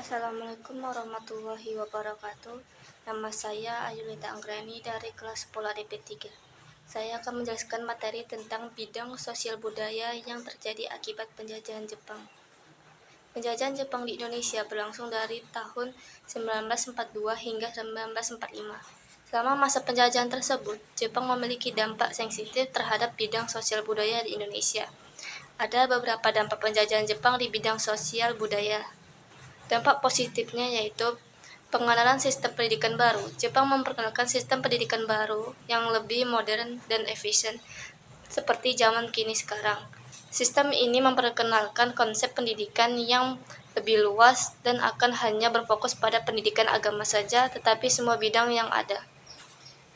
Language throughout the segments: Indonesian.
Assalamualaikum warahmatullahi wabarakatuh. Nama saya Ayulita Anggrani dari kelas 10 ADP 3. Saya akan menjelaskan materi tentang bidang sosial budaya yang terjadi akibat penjajahan Jepang. Penjajahan Jepang di Indonesia berlangsung dari tahun 1942 hingga 1945. Selama masa penjajahan tersebut, Jepang memiliki dampak sensitif terhadap bidang sosial budaya di Indonesia. Ada beberapa dampak penjajahan Jepang di bidang sosial budaya. Dampak positifnya yaitu pengenalan sistem pendidikan baru. Jepang memperkenalkan sistem pendidikan baru yang lebih modern dan efisien seperti zaman kini sekarang. Sistem ini memperkenalkan konsep pendidikan yang lebih luas dan akan hanya berfokus pada pendidikan agama saja, tetapi semua bidang yang ada.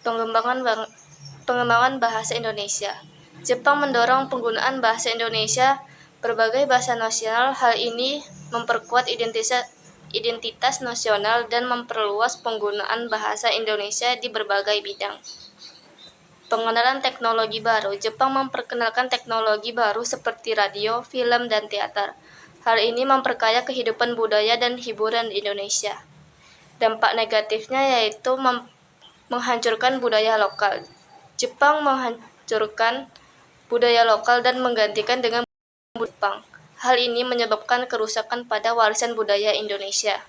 Pengembangan bahasa Indonesia. Jepang mendorong penggunaan bahasa Indonesia berbagai bahasa nasional. Hal ini memperkuat identitas nasional dan memperluas penggunaan bahasa Indonesia di berbagai bidang. Pengenalan teknologi baru. Jepang memperkenalkan teknologi baru seperti radio, film, dan teater. Hal ini memperkaya kehidupan budaya dan hiburan di Indonesia. Dampak negatifnya yaitu menghancurkan budaya lokal. Jepang menghancurkan budaya lokal dan menggantikan dengan budaya Jepang. Hal ini menyebabkan kerusakan pada warisan budaya Indonesia.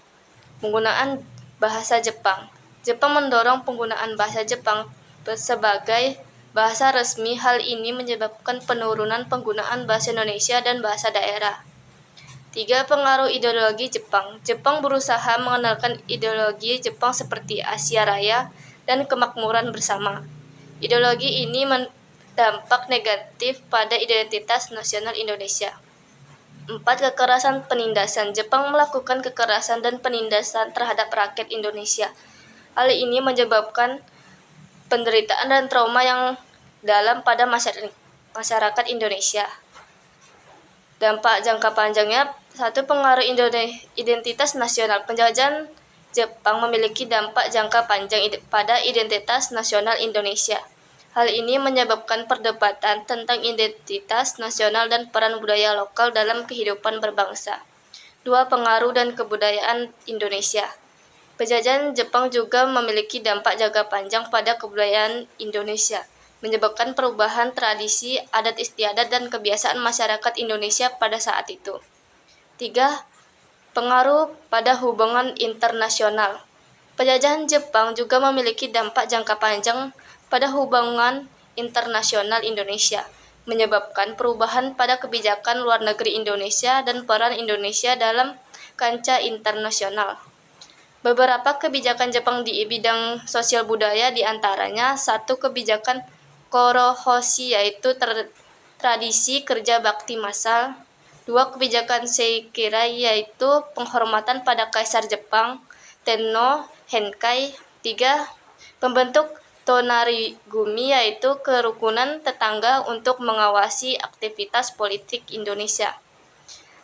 Penggunaan bahasa Jepang. Jepang mendorong penggunaan bahasa Jepang sebagai bahasa resmi. Hal ini menyebabkan penurunan penggunaan bahasa Indonesia dan bahasa daerah. 3. Pengaruh ideologi Jepang. Jepang berusaha mengenalkan ideologi Jepang seperti Asia Raya dan kemakmuran bersama. Ideologi ini dampak negatif pada identitas nasional Indonesia. 4. Kekerasan penindasan. Jepang melakukan kekerasan dan penindasan terhadap rakyat Indonesia. Hal ini menyebabkan penderitaan dan trauma yang dalam pada masyarakat Indonesia. Dampak jangka panjangnya. 1. Pengaruh identitas nasional. Penjajahan Jepang memiliki dampak jangka panjang pada identitas nasional Indonesia. Hal ini menyebabkan perdebatan tentang identitas nasional dan peran budaya lokal dalam kehidupan berbangsa. 2. Pengaruh dan kebudayaan Indonesia. Penjajahan Jepang juga memiliki dampak jangka panjang pada kebudayaan Indonesia, menyebabkan perubahan tradisi, adat istiadat, dan kebiasaan masyarakat Indonesia pada saat itu. 3. Pengaruh pada hubungan internasional. Penjajahan Jepang juga memiliki dampak jangka panjang pada hubungan internasional Indonesia, menyebabkan perubahan pada kebijakan luar negeri Indonesia dan peran Indonesia dalam kancah internasional. Beberapa kebijakan Jepang di bidang sosial budaya diantaranya 1. Kebijakan Korohoshi yaitu tradisi kerja bakti massal. 2. Kebijakan Seikirai yaitu penghormatan pada Kaisar Jepang, Tenno Henkai. 3. Pembentuk Tonarigumi yaitu kerukunan tetangga untuk mengawasi aktivitas politik Indonesia.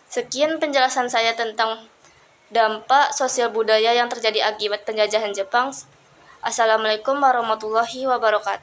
Sekian penjelasan saya tentang dampak sosial budaya yang terjadi akibat penjajahan Jepang. Assalamualaikum warahmatullahi wabarakatuh.